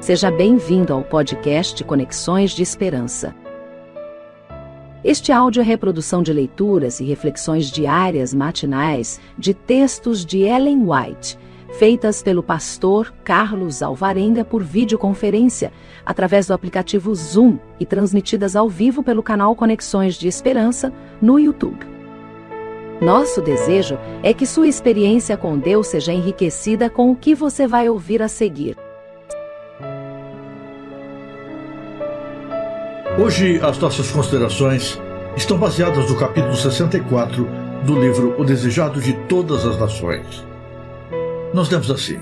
Seja bem-vindo ao podcast Conexões de Esperança. Este áudio é reprodução de leituras e reflexões diárias matinais de textos de Ellen White, feitas pelo pastor Carlos Alvarenga por videoconferência, através do aplicativo Zoom e transmitidas ao vivo pelo canal Conexões de Esperança no YouTube. Nosso desejo é que sua experiência com Deus seja enriquecida com o que você vai ouvir a seguir. Hoje, as nossas considerações estão baseadas no capítulo 64 do livro O Desejado de Todas as Nações. Nós lemos assim: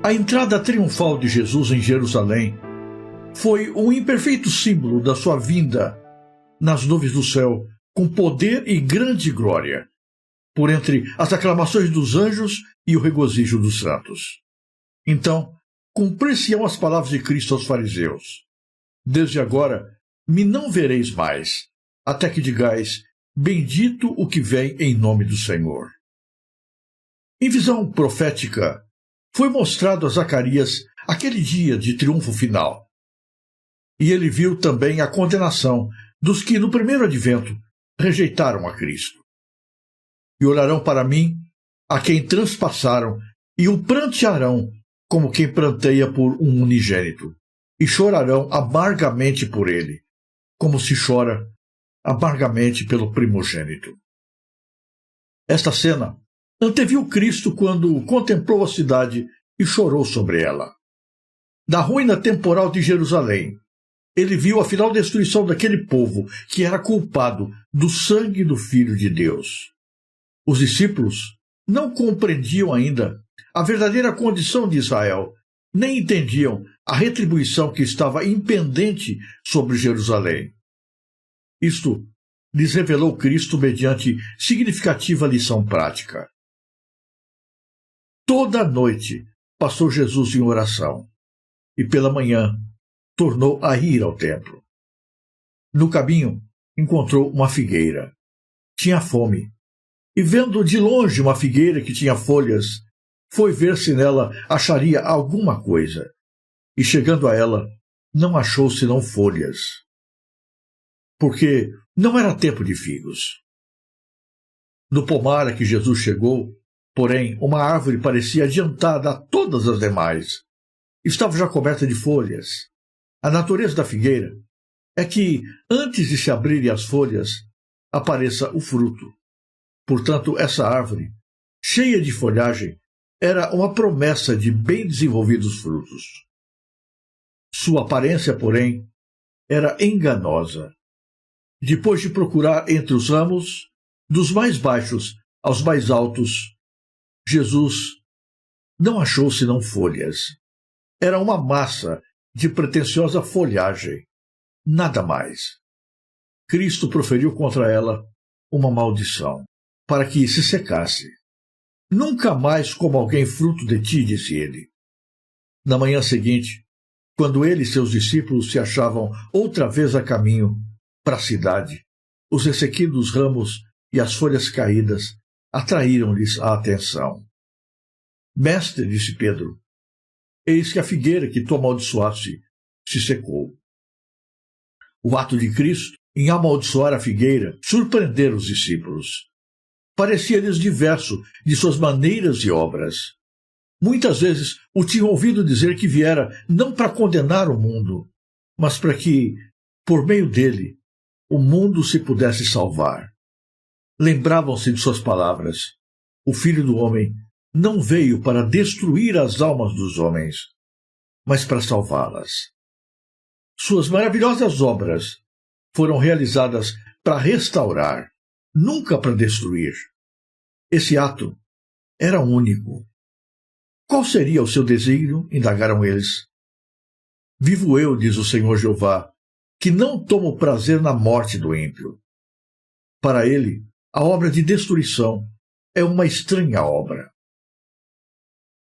a entrada triunfal de Jesus em Jerusalém foi um imperfeito símbolo da sua vinda nas nuvens do céu, com poder e grande glória, por entre as aclamações dos anjos e o regozijo dos santos. Então, cumprir-se-ão as palavras de Cristo aos fariseus: desde agora me não vereis mais, até que digais, bendito o que vem em nome do Senhor. Em visão profética, foi mostrado a Zacarias aquele dia de triunfo final. E ele viu também a condenação dos que no primeiro advento rejeitaram a Cristo. E olharão para mim, a quem transpassaram, e o prantearão como quem pranteia por um unigênito, e chorarão amargamente por ele, como se chora amargamente pelo primogênito. Esta cena anteviu Cristo quando contemplou a cidade e chorou sobre ela. Da ruína temporal de Jerusalém, ele viu a final destruição daquele povo que era culpado do sangue do Filho de Deus. Os discípulos não compreendiam ainda a verdadeira condição de Israel, nem entendiam a retribuição que estava impendente sobre Jerusalém. Isto lhes revelou Cristo mediante significativa lição prática. Toda a noite passou Jesus em oração, e pela manhã tornou a ir ao templo. No caminho encontrou uma figueira. Tinha fome, e vendo de longe uma figueira que tinha folhas, foi ver se nela acharia alguma coisa. E chegando a ela, não achou senão folhas, porque não era tempo de figos. No pomar a que Jesus chegou, porém, uma árvore parecia adiantada a todas as demais. Estava já coberta de folhas. A natureza da figueira é que, antes de se abrirem as folhas, apareça o fruto. Portanto, essa árvore, cheia de folhagem, era uma promessa de bem desenvolvidos frutos. Sua aparência, porém, era enganosa. Depois de procurar entre os ramos, dos mais baixos aos mais altos, Jesus não achou senão folhas. Era uma massa de pretensiosa folhagem, nada mais. Cristo proferiu contra ela uma maldição, para que se secasse. Nunca mais coma alguém fruto de ti, disse ele. Na manhã seguinte, quando ele e seus discípulos se achavam outra vez a caminho para a cidade, os ressequidos ramos e as folhas caídas atraíram-lhes a atenção. Mestre, disse Pedro, eis que a figueira que tu amaldiçoaste se secou. O ato de Cristo em amaldiçoar a figueira surpreendeu os discípulos. Parecia-lhes diverso de suas maneiras e obras. Muitas vezes o tinham ouvido dizer que viera não para condenar o mundo, mas para que, por meio dele, o mundo se pudesse salvar. Lembravam-se de suas palavras: o Filho do Homem não veio para destruir as almas dos homens, mas para salvá-las. Suas maravilhosas obras foram realizadas para restaurar, nunca para destruir. Esse ato era único. Qual seria o seu desígnio? Indagaram eles. Vivo eu, diz o Senhor Jeová, que não tomo prazer na morte do ímpio. Para ele, a obra de destruição é uma estranha obra.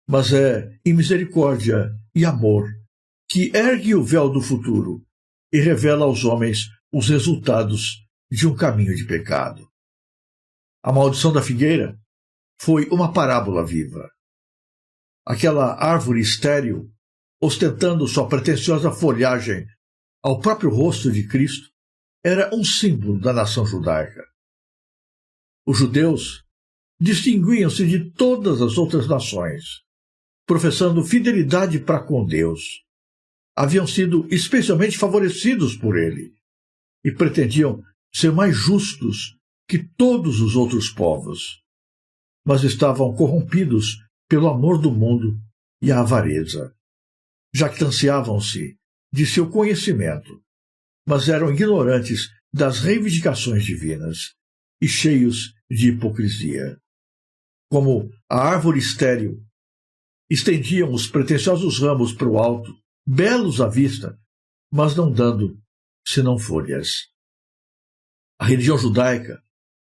Mas é em misericórdia e amor que ergue o véu do futuro e revela aos homens os resultados de um caminho de pecado. A maldição da figueira foi uma parábola viva. Aquela árvore estéril ostentando sua pretensiosa folhagem ao próprio rosto de Cristo, era um símbolo da nação judaica. Os judeus distinguiam-se de todas as outras nações, professando fidelidade para com Deus. Haviam sido especialmente favorecidos por ele e pretendiam ser mais justos que todos os outros povos, mas estavam corrompidos pelo amor do mundo e a avareza. Jactanciavam-se de seu conhecimento, mas eram ignorantes das reivindicações divinas e cheios de hipocrisia. Como a árvore estéril, estendiam os pretensiosos ramos para o alto, belos à vista, mas não dando senão folhas. A religião judaica,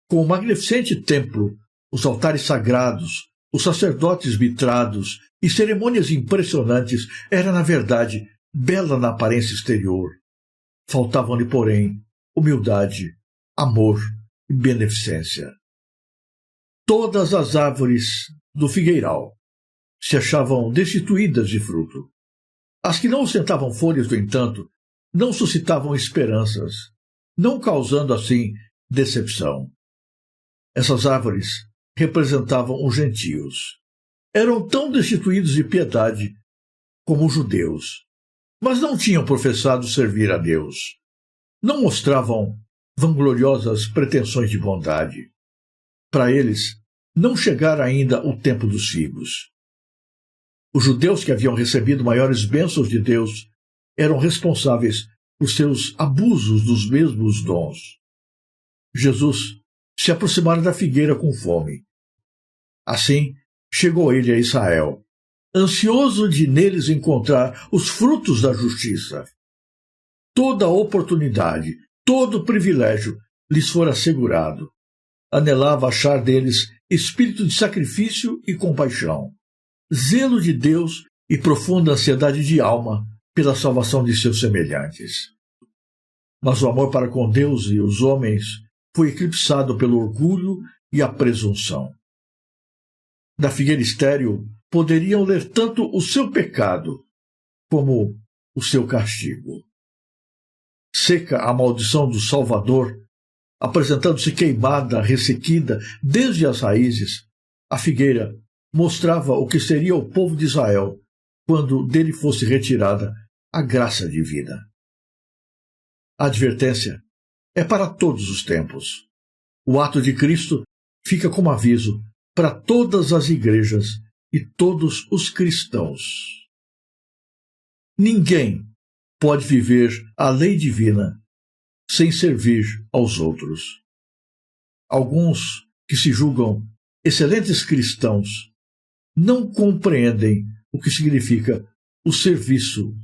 com o magnificente templo, os altares sagrados, os sacerdotes vitrados e cerimônias impressionantes, era, na verdade, bela na aparência exterior. Faltavam-lhe, porém, humildade, amor e beneficência. Todas as árvores do figueiral se achavam destituídas de fruto. As que não ostentavam folhas, no entanto, não suscitavam esperanças, não causando, assim, decepção. Essas árvores representavam os gentios. Eram tão destituídos de piedade como os judeus, mas não tinham professado servir a Deus. Não mostravam vangloriosas pretensões de bondade. Para eles, não chegara ainda o tempo dos figos. Os judeus que haviam recebido maiores bênçãos de Deus eram responsáveis por seus abusos dos mesmos dons. Jesus se aproximara da figueira com fome. Assim, chegou ele a Israel, ansioso de neles encontrar os frutos da justiça. Toda a oportunidade, todo o privilégio lhes fora assegurado. Anelava achar deles espírito de sacrifício e compaixão, zelo de Deus e profunda ansiedade de alma pela salvação de seus semelhantes. Mas o amor para com Deus e os homens foi eclipsado pelo orgulho e a presunção. Da figueira estéril poderiam ler tanto o seu pecado como o seu castigo. Seca a maldição do Salvador, apresentando-se queimada, ressequida desde as raízes, a figueira mostrava o que seria o povo de Israel quando dele fosse retirada a graça divina. A advertência é para todos os tempos. O ato de Cristo fica como aviso para todas as igrejas e todos os cristãos. Ninguém pode viver a lei divina sem servir aos outros. Alguns que se julgam excelentes cristãos não compreendem o que significa o serviço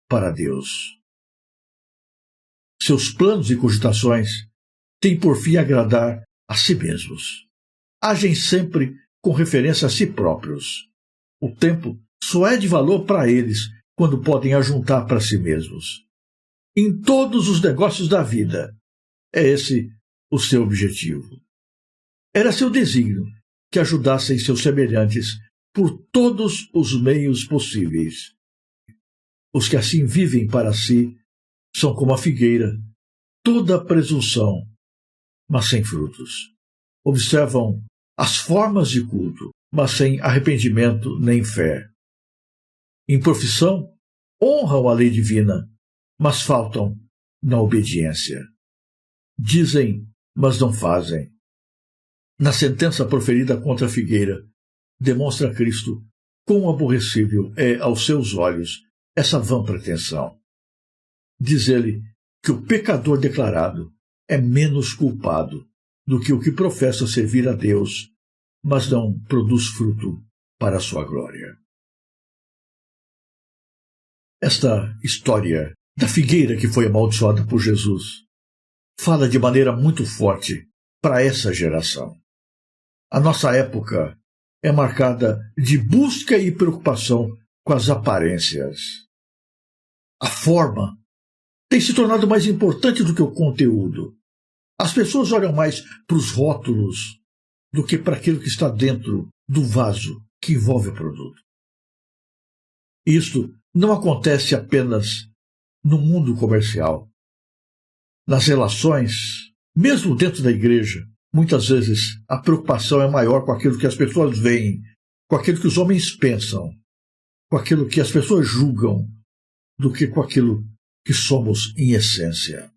para Deus. Seus planos e cogitações têm por fim agradar a si mesmos. Agem sempre com referência a si próprios. O tempo só é de valor para eles quando podem ajuntar para si mesmos. Em todos os negócios da vida, é esse o seu objetivo. Era seu desígnio que ajudassem seus semelhantes por todos os meios possíveis. Os que assim vivem para si são como a figueira, toda a presunção, mas sem frutos. Observam as formas de culto, mas sem arrependimento nem fé. Em profissão, honram a lei divina, mas faltam na obediência. Dizem, mas não fazem. Na sentença proferida contra a figueira, demonstra Cristo quão aborrecível é aos seus olhos essa vã pretensão. Diz ele que o pecador declarado é menos culpado do que o que professa servir a Deus, mas não produz fruto para a sua glória. Esta história da figueira que foi amaldiçoada por Jesus fala de maneira muito forte para essa geração. A nossa época é marcada de busca e preocupação com as aparências. A forma tem se tornado mais importante do que o conteúdo. As pessoas olham mais para os rótulos do que para aquilo que está dentro do vaso que envolve o produto. Isto não acontece apenas no mundo comercial. Nas relações, mesmo dentro da igreja, muitas vezes a preocupação é maior com aquilo que as pessoas veem, com aquilo que os homens pensam, com aquilo que as pessoas julgam, do que com aquilo que somos em essência.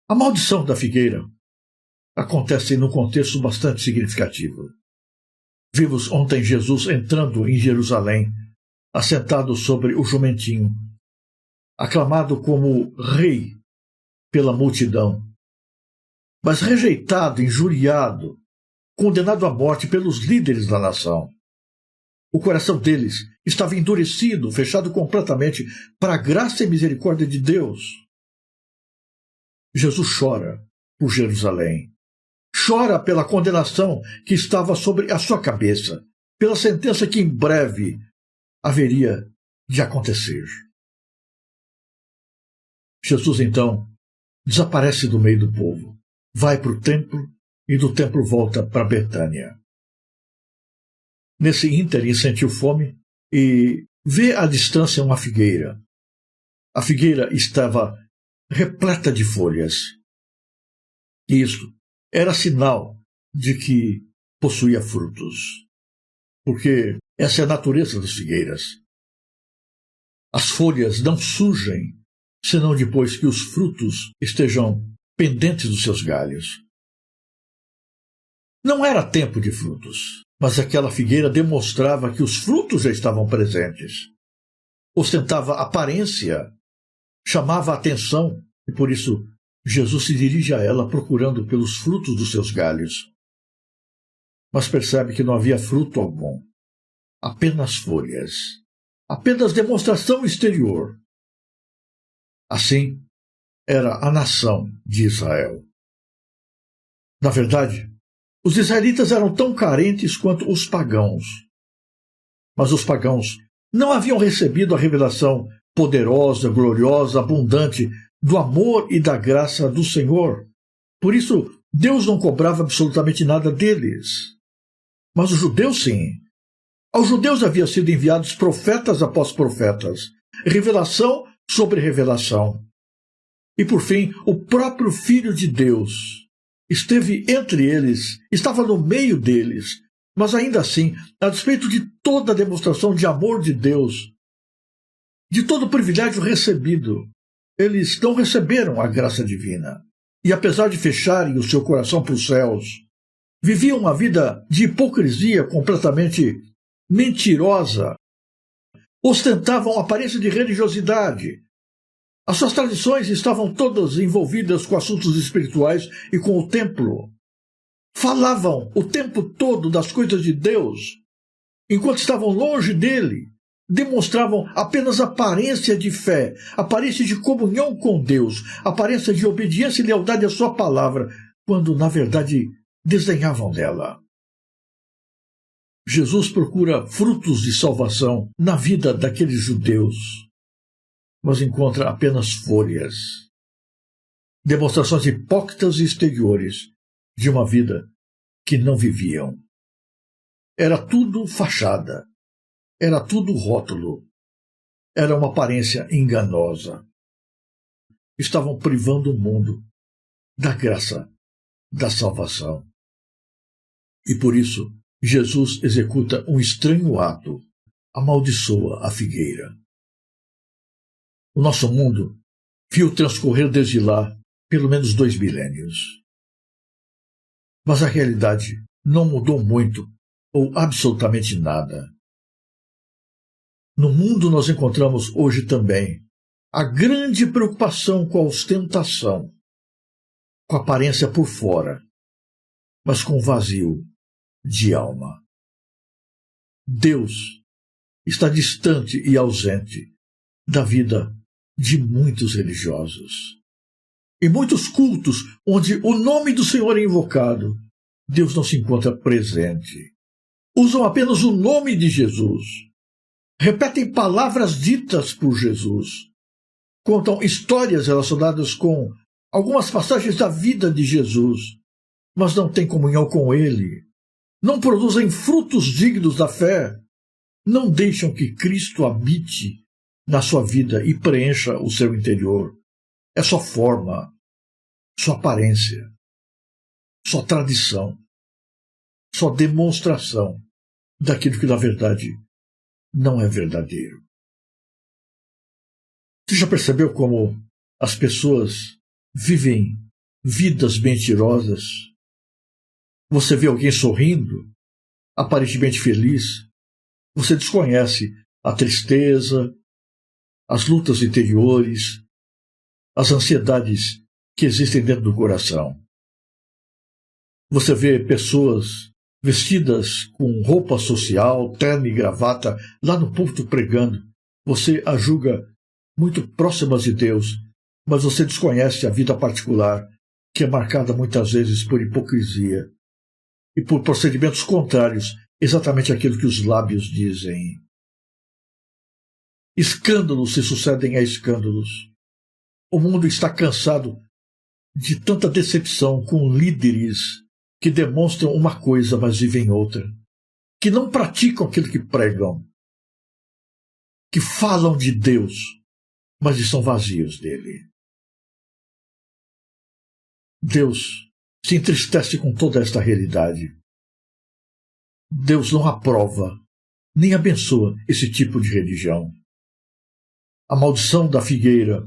A maldição da figueira acontece num contexto bastante significativo. Vimos ontem Jesus entrando em Jerusalém, assentado sobre o jumentinho, aclamado como rei pela multidão, mas rejeitado, injuriado, condenado à morte pelos líderes da nação. O coração deles estava endurecido, fechado completamente para a graça e misericórdia de Deus. Jesus chora por Jerusalém. Chora pela condenação que estava sobre a sua cabeça, pela sentença que em breve haveria de acontecer. Jesus, então, desaparece do meio do povo, vai para o templo e do templo volta para Betânia. Nesse ínterim sentiu fome e vê à distância uma figueira. A figueira estava repleta de folhas. E isto era sinal de que possuía frutos, porque essa é a natureza das figueiras. As folhas não surgem senão depois que os frutos estejam pendentes dos seus galhos. Não era tempo de frutos, mas aquela figueira demonstrava que os frutos já estavam presentes. Ostentava aparência, chamava a atenção, e por isso Jesus se dirige a ela procurando pelos frutos dos seus galhos. Mas percebe que não havia fruto algum, apenas folhas, apenas demonstração exterior. Assim era a nação de Israel. Na verdade, os israelitas eram tão carentes quanto os pagãos. Mas os pagãos não haviam recebido a revelação poderosa, gloriosa, abundante do amor e da graça do Senhor. Por isso, Deus não cobrava absolutamente nada deles. Mas os judeus, sim. Aos judeus haviam sido enviados profetas após profetas, revelação sobre revelação. E, por fim, o próprio Filho de Deus esteve entre eles, estava no meio deles, mas ainda assim, a despeito de toda a demonstração de amor de Deus, de todo o privilégio recebido, eles não receberam a graça divina. E apesar de fecharem o seu coração para os céus, viviam uma vida de hipocrisia completamente mentirosa, ostentavam aparência de religiosidade. As suas tradições estavam todas envolvidas com assuntos espirituais e com o templo. Falavam o tempo todo das coisas de Deus, enquanto estavam longe dele. Demonstravam apenas aparência de fé, aparência de comunhão com Deus, aparência de obediência e lealdade à sua palavra, quando, na verdade, desdenhavam dela. Jesus procura frutos de salvação na vida daqueles judeus, mas encontra apenas folhas, demonstrações hipócritas e exteriores de uma vida que não viviam. Era tudo fachada, era tudo rótulo, era uma aparência enganosa. Estavam privando o mundo da graça, da salvação. E por isso, Jesus executa um estranho ato, amaldiçoa a figueira. O nosso mundo viu transcorrer desde lá pelo menos 2 milênios. Mas a realidade não mudou muito ou absolutamente nada. No mundo nós encontramos hoje também a grande preocupação com a ostentação, com a aparência por fora, mas com o vazio de alma. Deus está distante e ausente da vida de muitos religiosos. Em muitos cultos onde o nome do Senhor é invocado, Deus não se encontra presente. Usam apenas o nome de Jesus. Repetem palavras ditas por Jesus. Contam histórias relacionadas com algumas passagens da vida de Jesus, mas não têm comunhão com Ele. Não produzem frutos dignos da fé. Não deixam que Cristo habite na sua vida e preencha o seu interior. É sua forma, sua aparência, sua tradição, sua demonstração daquilo que na verdade não é verdadeiro. Você já percebeu como as pessoas vivem vidas mentirosas? Você vê alguém sorrindo, aparentemente feliz, você desconhece a tristeza, as lutas interiores, as ansiedades que existem dentro do coração. Você vê pessoas vestidas com roupa social, terno e gravata, lá no púlpito pregando. Você a julga muito próximas de Deus, mas você desconhece a vida particular, que é marcada muitas vezes por hipocrisia e por procedimentos contrários, exatamente aquilo que os lábios dizem. Escândalos se sucedem a escândalos. O mundo está cansado de tanta decepção com líderes que demonstram uma coisa, mas vivem outra, que não praticam aquilo que pregam, que falam de Deus, mas estão vazios dele. Deus se entristece com toda esta realidade. Deus não aprova, nem abençoa esse tipo de religião. A maldição da figueira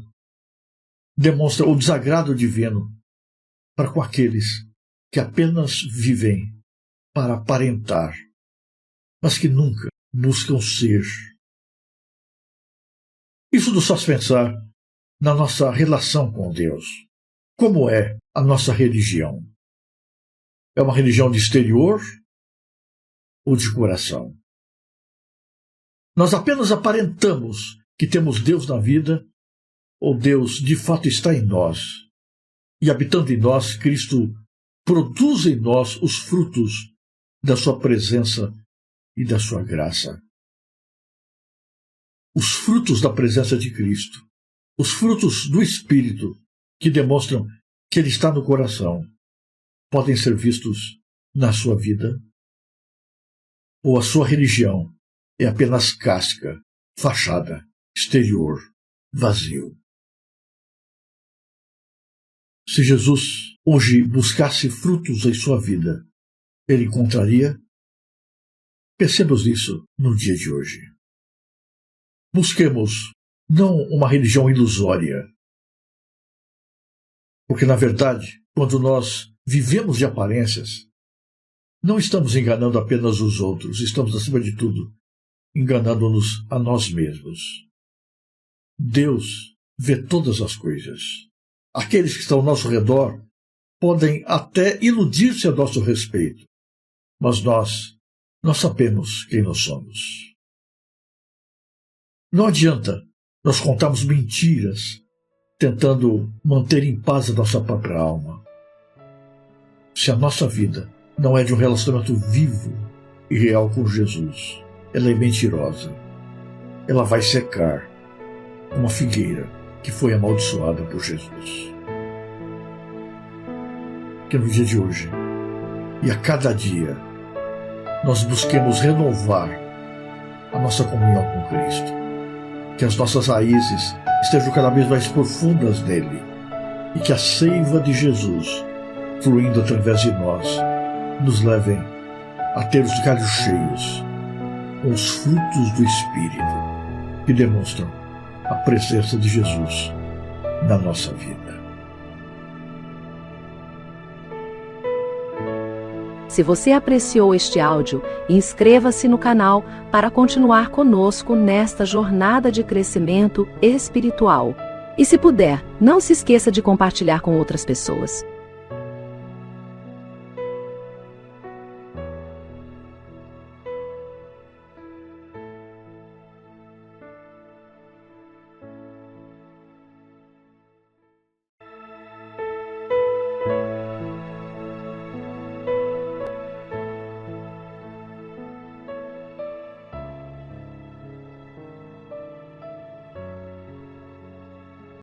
demonstra o desagrado divino para com aqueles que apenas vivem para aparentar, mas que nunca buscam ser. Isso nos faz pensar na nossa relação com Deus. Como é a nossa religião? É uma religião de exterior ou de coração? Nós apenas aparentamos que temos Deus na vida, ou Deus de fato está em nós, e habitando em nós, Cristo produz em nós os frutos da sua presença e da sua graça. Os frutos da presença de Cristo, os frutos do Espírito, que demonstram que Ele está no coração, podem ser vistos na sua vida? Ou a sua religião é apenas casca, fachada, exterior, vazio? Se Jesus hoje buscasse frutos em sua vida, Ele encontraria? Percebamos isso no dia de hoje. Busquemos não uma religião ilusória, porque, na verdade, quando nós vivemos de aparências, não estamos enganando apenas os outros, estamos, acima de tudo, enganando-nos a nós mesmos. Deus vê todas as coisas. Aqueles que estão ao nosso redor podem até iludir-se a nosso respeito, mas nós sabemos quem nós somos. Não adianta nós contarmos mentiras tentando manter em paz a nossa própria alma. Se a nossa vida não é de um relacionamento vivo e real com Jesus, ela é mentirosa. Ela vai secar como a figueira que foi amaldiçoada por Jesus. Que no dia de hoje, e a cada dia, nós busquemos renovar a nossa comunhão com Cristo. Que as nossas raízes estejam cada vez mais profundas nele e que a seiva de Jesus, fluindo através de nós, nos levem a ter os galhos cheios com os frutos do Espírito que demonstram a presença de Jesus na nossa vida. Se você apreciou este áudio, inscreva-se no canal para continuar conosco nesta jornada de crescimento espiritual. E se puder, não se esqueça de compartilhar com outras pessoas.